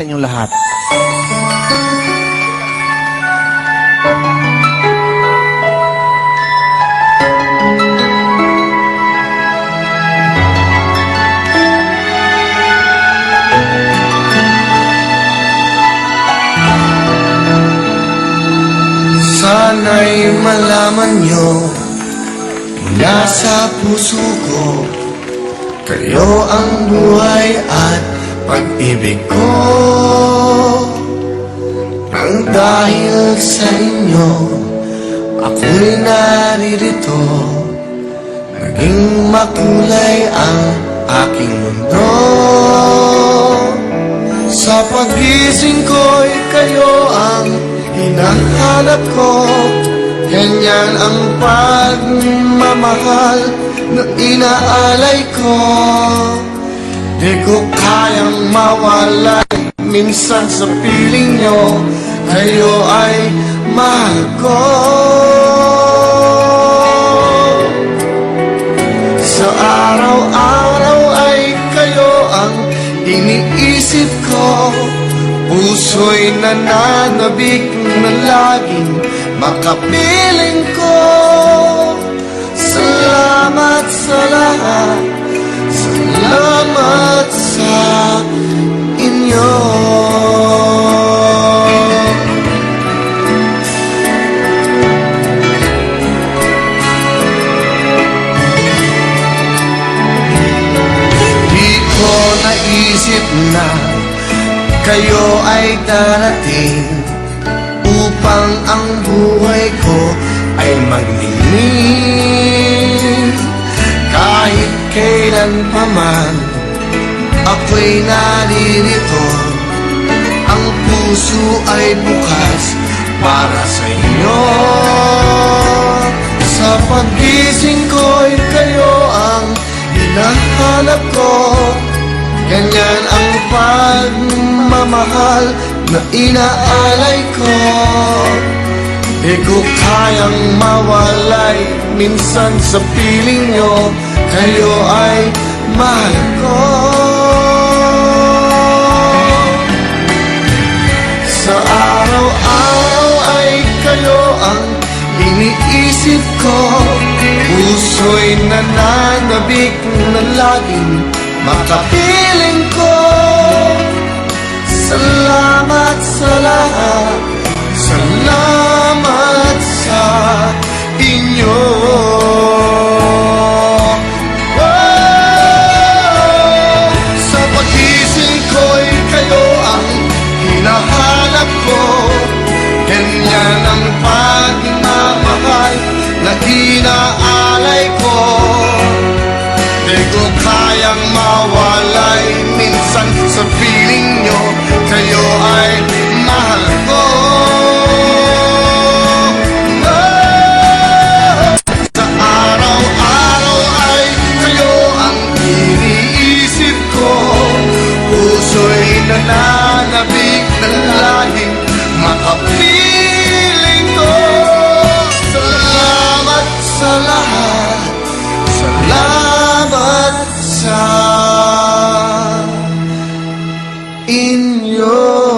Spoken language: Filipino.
sa inyong lahat. Sana'y malaman nyo mula sa puso ko, kayo ang buhay at pag-ibig ko. Nang dahil sa inyo, ako'y naririto, naging makulay ang aking mundo. Sa pagising ko'y kayo ang hinahanap ko, ganyan ang pagmamahal na inaalay ko. Di ko kayang mawalay minsan sa piling nyo, kayo ay mahal ko. Sa araw-araw ay kayo ang iniisip ko, puso'y nananabik na laging makapiling ko. Salamat sa lahat, salamat sa inyo. Di ko naisip na kayo ay darating upang ang buhay ko ay maglinig. Kahit kailan pa man ako'y naririto, ang puso ay bukas para sa inyo. Sa pagising ko'y kayo ang hinahanap ko, ganyan ang pagmamahal na inaalay ko. Di ko kayang mawalay minsan sa piling nyo, kayo ay mahal ko. Sa araw-araw ay kayo ang iniisip ko, puso'y nananabik na laging makapiling ko. Salamat sa lahat, salamat sa inyo. Sa pagising ko'y kayo ang hinahanap ko, ganyan ang pagmamahal na inaalay ko. Di ko kayang mawalay minsan sa piling nyo, kayo ay mahal ko. Sa araw-araw ay kayo ang iniisip ko, puso'y nananabik na laging makapiling ko. Salamat sa lahat, salamat sa inyo.